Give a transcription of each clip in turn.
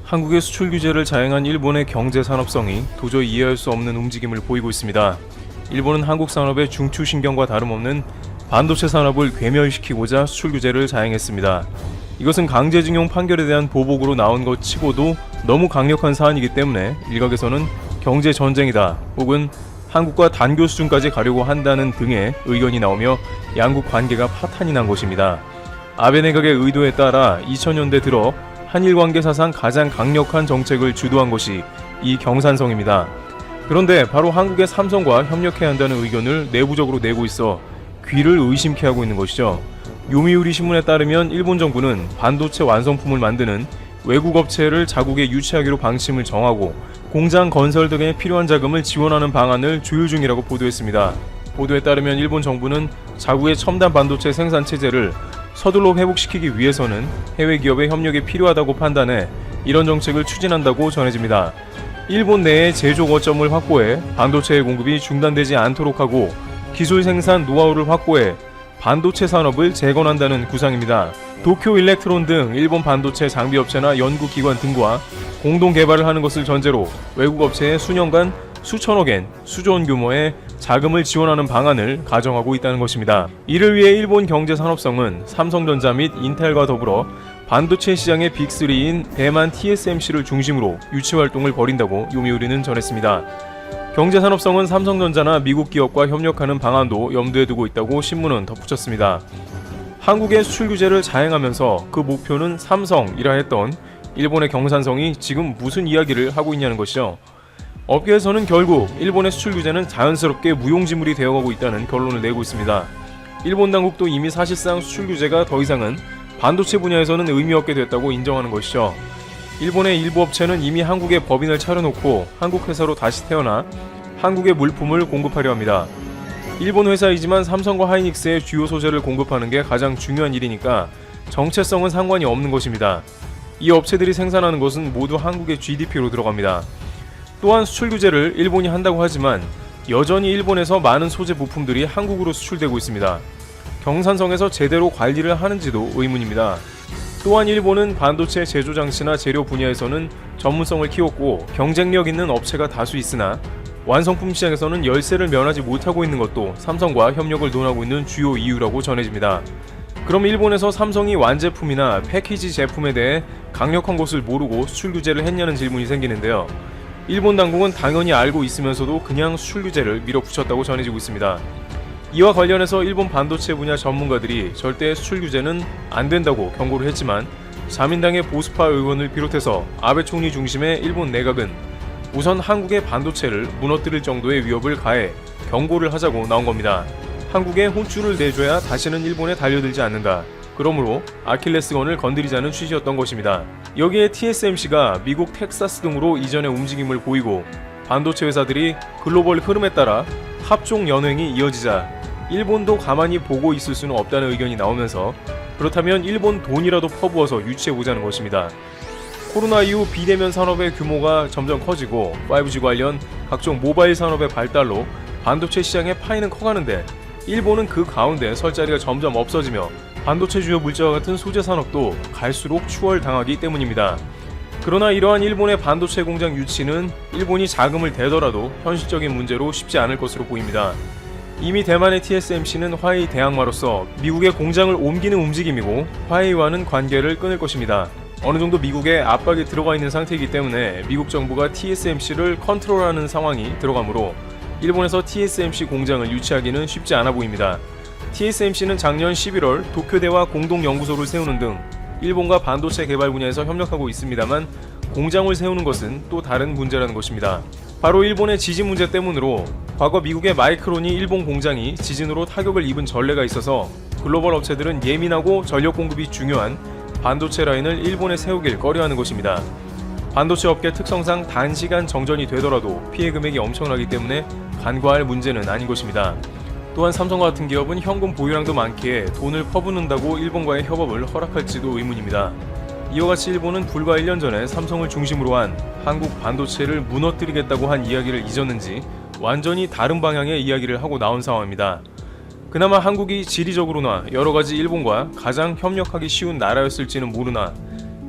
한국의 수출 규제를 자행한 일본의 경제 산업성이 도저히 이해할 수 없는 움직임을 보이고 있습니다. 일본은 한국 산업의 중추신경과 다름없는 반도체 산업을 괴멸시키고자 수출 규제를 자행했습니다. 이것은 강제징용 판결에 대한 보복으로 나온 것 치고도 너무 강력한 사안이기 때문에 일각에서는 경제 전쟁이다 혹은 한국과 단교 수준까지 가려고 한다는 등의 의견이 나오며 양국 관계가 파탄이 난 것입니다. 아베 내각의 의도에 따라 2000년대 들어 한일 관계 사상 가장 강력한 정책을 주도한 것이 이 경산성입니다. 그런데 바로 한국의 삼성과 협력해야 한다는 의견을 내부적으로 내고 있어 귀를 의심케 하고 있는 것이죠. 요미우리 신문에 따르면 일본 정부는 반도체 완성품을 만드는 외국 업체를 자국에 유치하기로 방침을 정하고 공장 건설 등에 필요한 자금을 지원하는 방안을 조율 중이라고 보도했습니다. 보도에 따르면 일본 정부는 자국의 첨단 반도체 생산 체제를 서둘러 회복시키기 위해서는 해외 기업의 협력이 필요하다고 판단해 이런 정책을 추진한다고 전해집니다. 일본 내에 제조 거점을 확보해 반도체의 공급이 중단되지 않도록 하고 기술 생산 노하우를 확보해 반도체 산업을 재건한다는 구상입니다. 도쿄 일렉트론 등 일본 반도체 장비업체나 연구기관 등과 공동 개발을 하는 것을 전제로 외국 업체에 수년간 수천억엔 수조원 규모의 자금을 지원하는 방안을 가정하고 있다는 것입니다. 이를 위해 일본 경제 산업성은 삼성전자 및 인텔과 더불어 반도체 시장의 빅3인 대만 TSMC를 중심으로 유치 활동을 벌인다고 요미우리는 전했습니다. 경제 산업성은 삼성전자나 미국 기업과 협력하는 방안도 염두에 두고 있다고 신문은 덧붙였습니다. 한국의 수출 규제를 자행하면서 그 목표는 삼성이라 했던 일본의 경산성이 지금 무슨 이야기를 하고 있냐는 것이죠. 업계에서는 결국 일본의 수출 규제는 자연스럽게 무용지물이 되어가고 있다는 결론을 내고 있습니다. 일본 당국도 이미 사실상 수출 규제가 더 이상은 반도체 분야에서는 의미 없게 됐다고 인정하는 것이죠. 일본의 일부 업체는 이미 한국에 법인을 차려놓고 한국 회사로 다시 태어나 한국의 물품을 공급하려 합니다. 일본 회사이지만 삼성과 하이닉스의 주요 소재를 공급하는 게 가장 중요한 일이니까 정체성은 상관이 없는 것입니다. 이 업체들이 생산하는 것은 모두 한국의 GDP로 들어갑니다. 또한 수출 규제를 일본이 한다고 하지만 여전히 일본에서 많은 소재 부품들이 한국으로 수출되고 있습니다. 경산성에서 제대로 관리를 하는지도 의문입니다. 또한 일본은 반도체 제조 장치나 재료 분야에서는 전문성을 키웠고 경쟁력 있는 업체가 다수 있으나 완성품 시장에서는 열세를 면하지 못하고 있는 것도 삼성과 협력을 논하고 있는 주요 이유라고 전해집니다. 그럼 일본에서 삼성이 완제품이나 패키지 제품에 대해 강력한 것을 모르고 수출 규제를 했냐는 질문이 생기는데요. 일본 당국은 당연히 알고 있으면서도 그냥 수출 규제를 밀어붙였다고 전해지고 있습니다. 이와 관련해서 일본 반도체 분야 전문가들이 절대 수출 규제는 안 된다고 경고를 했지만 자민당의 보수파 의원을 비롯해서 아베 총리 중심의 일본 내각은 우선 한국의 반도체를 무너뜨릴 정도의 위협을 가해 경고를 하자고 나온 겁니다. 한국에 혼쭐을 내줘야 다시는 일본에 달려들지 않는다. 그러므로 아킬레스건을 건드리자는 취지였던 것입니다. 여기에 TSMC가 미국 텍사스 등으로 이전의 움직임을 보이고 반도체 회사들이 글로벌 흐름에 따라 합종 연횡이 이어지자 일본도 가만히 보고 있을 수는 없다는 의견이 나오면서 그렇다면 일본 돈이라도 퍼부어서 유치해보자는 것입니다. 코로나 이후 비대면 산업의 규모가 점점 커지고 5G 관련 각종 모바일 산업의 발달로 반도체 시장의 파이는 커가는데 일본은 그 가운데 설 자리가 점점 없어지며 반도체 주요 물자와 같은 소재 산업도 갈수록 추월당하기 때문입니다. 그러나 이러한 일본의 반도체 공장 유치는 일본이 자금을 대더라도 현실적인 문제로 쉽지 않을 것으로 보입니다. 이미 대만의 TSMC는 화웨이 대항마로서 미국의 공장을 옮기는 움직임이고 화웨이와는 관계를 끊을 것입니다. 어느 정도 미국의 압박이 들어가 있는 상태이기 때문에 미국 정부가 TSMC를 컨트롤하는 상황이 들어가므로 일본에서 TSMC 공장을 유치하기는 쉽지 않아 보입니다. TSMC는 작년 11월 도쿄대와 공동연구소를 세우는 등 일본과 반도체 개발 분야에서 협력하고 있습니다만 공장을 세우는 것은 또 다른 문제라는 것입니다. 바로 일본의 지진 문제 때문으로 과거 미국의 마이크론이 일본 공장이 지진으로 타격을 입은 전례가 있어서 글로벌 업체들은 예민하고 전력 공급이 중요한 반도체 라인을 일본에 세우길 꺼려하는 것입니다. 반도체 업계 특성상 단시간 정전이 되더라도 피해 금액이 엄청나기 때문에 간과할 문제는 아닌 것입니다. 또한 삼성과 같은 기업은 현금 보유량도 많기에 돈을 퍼붓는다고 일본과의 협업을 허락할지도 의문입니다. 이와 같이 일본은 불과 1년 전에 삼성을 중심으로 한 한국 반도체를 무너뜨리겠다고 한 이야기를 잊었는지 완전히 다른 방향의 이야기를 하고 나온 상황입니다. 그나마 한국이 지리적으로나 여러가지 일본과 가장 협력하기 쉬운 나라였을지는 모르나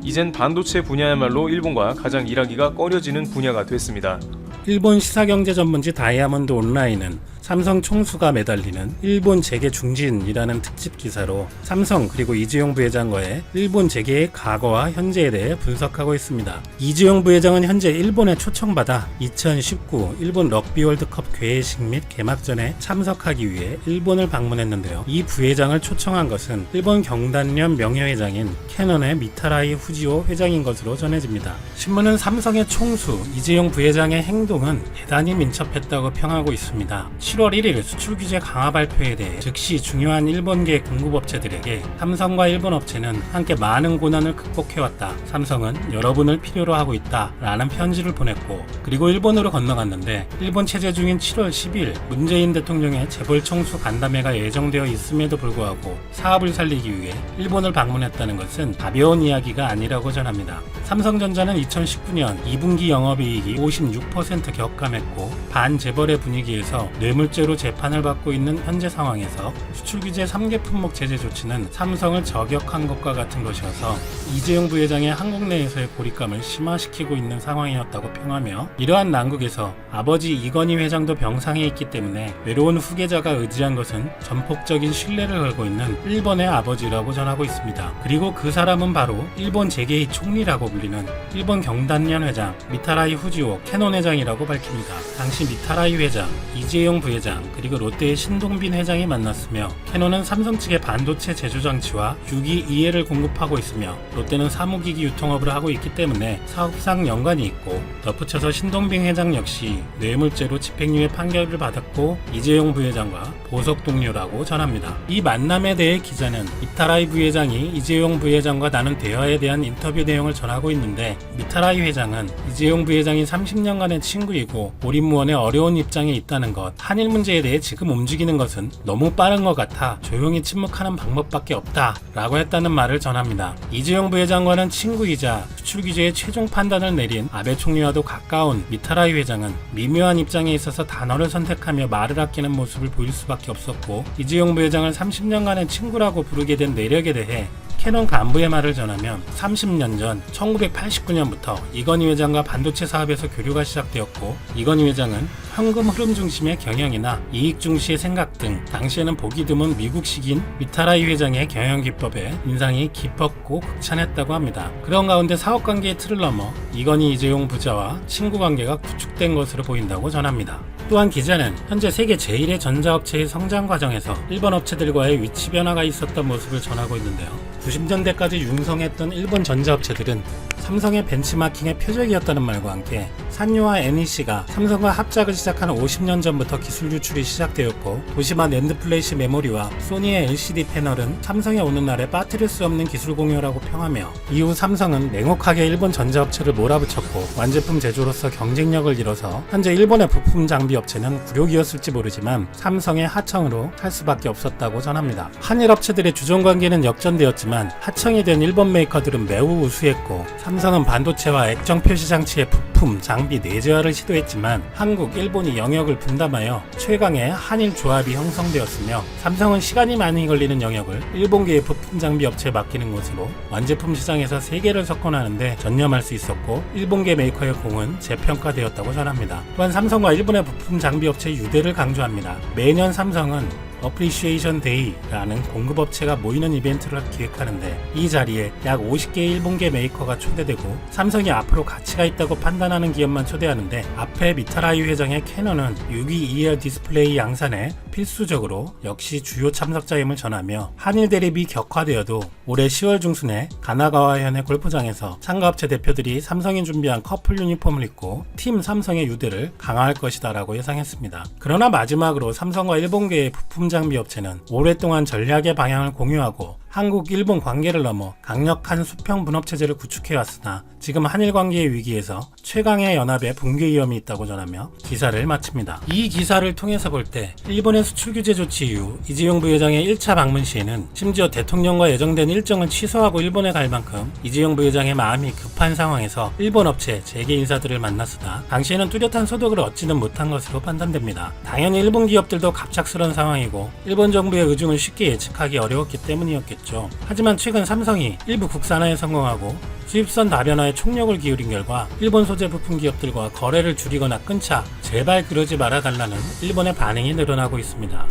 이젠 반도체 분야야말로 일본과 가장 일하기가 꺼려지는 분야가 됐습니다. 일본 시사경제 전문지 다이아몬드 온라인은 삼성 총수가 매달리는 일본 재계 중진이라는 특집 기사로 삼성 그리고 이재용 부회장과의 일본 재계의 과거와 현재에 대해 분석하고 있습니다. 이재용 부회장은 현재 일본에 초청받아 2019 일본 럭비 월드컵 개회식 및 개막전에 참석하기 위해 일본을 방문했는데요. 이 부회장을 초청한 것은 일본 경단련 명예회장인 캐논의 미타라이 후지오 회장인 것으로 전해집니다. 신문은 삼성의 총수 이재용 부회장의 행동은 대단히 민첩했다고 평하고 있습니다. 7월 1일 수출 규제 강화 발표에 대해 즉시 중요한 일본계 공급업체들에게 삼성과 일본 업체는 함께 많은 고난을 극복해왔다. 삼성은 여러분을 필요로 하고 있다. 라는 편지를 보냈고 그리고 일본으로 건너갔는데 일본 체제 중인 7월 10일 문재인 대통령의 재벌 총수 간담회가 예정되어 있음에도 불구하고 사업을 살리기 위해 일본을 방문했다는 것은 가벼운 이야기가 아니라고 전합니다. 삼성전자는 2019년 2분기 영업이익이 56% 격감했고 반재벌의 분위기에서 뇌물죄로 재판을 받고 있는 현재 상황에서 수출규제 3개 품목 제재 조치는 삼성을 저격한 것과 같은 것이어서 이재용 부회장의 한국 내에서의 고립감을 심화시키고 있는 상황이었다고 평하며 이러한 난국에서 아버지 이건희 회장도 병상에 있기 때문에 외로운 후계자가 의지한 것은 전폭적인 신뢰를 걸고 있는 일본의 아버지라고 전하고 있습니다. 그리고 그 사람은 바로 일본 재계의 총리라고 불리는 일본 경단련 회장 미타라이 후지오 캐논 회장이라고 밝힙니다. 당시 미타라이 회장, 이재용 부회장 그리고 롯데의 신동빈 회장이 만났으며 캐논은 삼성 측의 반도체 제조 장치와 유기 이해를 공급하고 있으며 롯데는 사무기기 유통업을 하고 있기 때문에 사업상 연관이 있고 덧붙여서 신동빈 회장 역시 뇌물죄로 집행유예 판결을 받았고 이재용 부회장과 보석 동료라고 전합니다. 이 만남에 대해 기자는 미타라이 부회장이 이재용 부회장과 나눈 대화에 대한 인터뷰 내용을 전하고 있는데 미타라이 회장은 이재용 부회장이 30년간의 친구이고 오림무원의 어려운 입장에 있다는 것, 한일 문제에 대해 지금 움직이는 것은 너무 빠른 것 같아 조용히 침묵하는 방법밖에 없다 라고 했다는 말을 전합니다. 이재용 부회장과는 친구이자 수출 규제의 최종 판단을 내린 아베 총리와도 가까운 미타라이 회장은 미묘한 입장에 있어서 단어를 선택하며 말을 아끼는 모습을 보일 수밖에 없었고 이재용 부회장을 30년간의 친구라고 부르게 된 내력에 대해 캐논 간부의 말을 전하면 30년 전 1989년부터 이건희 회장과 반도체 사업에서 교류가 시작되었고 이건희 회장은 현금 흐름 중심의 경영이나 이익 중시의 생각 등 당시에는 보기 드문 미국식인 미타라이 회장의 경영 기법에 인상이 깊었고 극찬했다고 합니다. 그런 가운데 사업관계의 틀을 넘어 이건희 이재용 부자와 친구관계가 구축된 것으로 보인다고 전합니다. 또한 기자는 현재 세계 제1의 전자업체의 성장 과정에서 일본 업체들과의 위치 변화가 있었던 모습을 전하고 있는데요. 90년대까지 융성했던 일본 전자업체들은 삼성의 벤치마킹의 표적이었다는 말과 함께 산요와 NEC가 삼성과 합작을 시작한 50년 전부터 기술 유출이 시작되었고 도시마 낸드 플래시 메모리와 소니의 LCD 패널은 삼성에 오는 날에 빠뜨릴 수 없는 기술 공유라고 평하며 이후 삼성은 냉혹하게 일본 전자업체를 몰아붙였고 완제품 제조로서 경쟁력을 잃어서 현재 일본의 부품 장비 업체는 굴욕이었을지 모르지만 삼성의 하청으로 살 수밖에 없었다고 전합니다. 한일 업체들의 주종 관계는 역전되었지만 하청이 된 일본 메이커들은 매우 우수했고 삼성은 반도체와 액정 표시 장치의 부품, 장비 내재화를 시도했지만 한국, 일본이 영역을 분담하여 최강의 한일 조합이 형성되었으며 삼성은 시간이 많이 걸리는 영역을 일본계의 부품 장비 업체에 맡기는 것으로 완제품 시장에서 세계를 석권하는데 전념할 수 있었고 일본계 메이커의 공은 재평가되었다고 전합니다. 또한 삼성과 일본의 부품 장비 업체의 유대를 강조합니다. 매년 삼성은 어프리시에이션 데이라는 공급업체가 모이는 이벤트를 기획하는데 이 자리에 약 50개의 일본계 메이커가 초대되고 삼성이 앞으로 가치가 있다고 판단하는 기업만 초대하는데 앞에 미타라이 회장의 캐논은 6.2 디스플레이 양산에 필수적으로 역시 주요 참석자임을 전하며 한일 대립이 격화되어도 올해 10월 중순에 가나가와현의 골프장에서 상가업체 대표들이 삼성이 준비한 커플 유니폼을 입고 팀 삼성의 유대를 강화할 것이다 라고 예상했습니다. 그러나 마지막으로 삼성과 일본계의 부품 장비 업체는 오랫동안 전략의 방향을 공유하고 한국, 일본 관계를 넘어 강력한 수평 분업 체제를 구축해왔으나 지금 한일 관계의 위기에서 최강의 연합의 붕괴 위험이 있다고 전하며 기사를 마칩니다. 이 기사를 통해서 볼 때 일본의 수출 규제 조치 이후 이재용 부회장의 1차 방문 시에는 심지어 대통령과 예정된 일정을 취소하고 일본에 갈 만큼 이재용 부회장의 마음이 급한 상황에서 일본 업체, 재계 인사들을 만났으나 당시에는 뚜렷한 소득을 얻지는 못한 것으로 판단됩니다. 당연히 일본 기업들도 갑작스런 상황이고 일본 정부의 의중을 쉽게 예측하기 어려웠기 때문이었겠죠. 있었죠. 하지만 최근 삼성이 일부 국산화에 성공하고 수입선 다변화에 총력을 기울인 결과 일본 소재 부품 기업들과 거래를 줄이거나 끊자 제발 그러지 말아달라는 일본의 반응이 늘어나고 있습니다.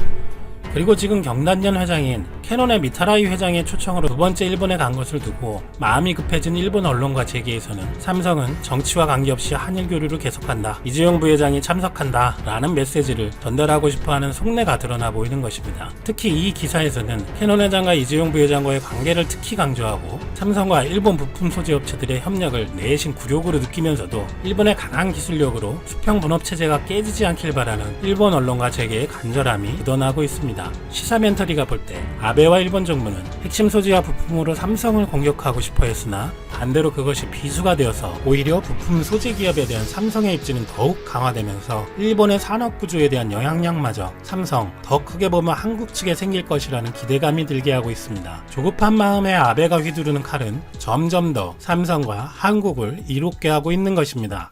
그리고 지금 경단련 회장인 캐논의 미타라이 회장의 초청으로 두 번째 일본에 간 것을 두고 마음이 급해진 일본 언론과 재계에서는 삼성은 정치와 관계없이 한일 교류를 계속한다, 이재용 부회장이 참석한다 라는 메시지를 전달하고 싶어하는 속내가 드러나 보이는 것입니다. 특히 이 기사에서는 캐논 회장과 이재용 부회장과의 관계를 특히 강조하고 삼성과 일본 부품 소재 업체들의 협력을 내심 굴욕으로 느끼면서도 일본의 강한 기술력으로 수평 분업 체제가 깨지지 않길 바라는 일본 언론과 재계의 간절함이 묻어나고 있습니다. 시사 멘터리가 볼 때 아베와 일본 정부는 핵심 소재와 부품으로 삼성을 공격하고 싶어 했으나 반대로 그것이 비수가 되어서 오히려 부품 소재 기업에 대한 삼성의 입지는 더욱 강화되면서 일본의 산업 구조에 대한 영향력마저 삼성, 더 크게 보면 한국 측에 생길 것이라는 기대감이 들게 하고 있습니다. 조급한 마음에 아베가 휘두르는 칼은 점점 더 삼성과 한국을 이롭게 하고 있는 것입니다.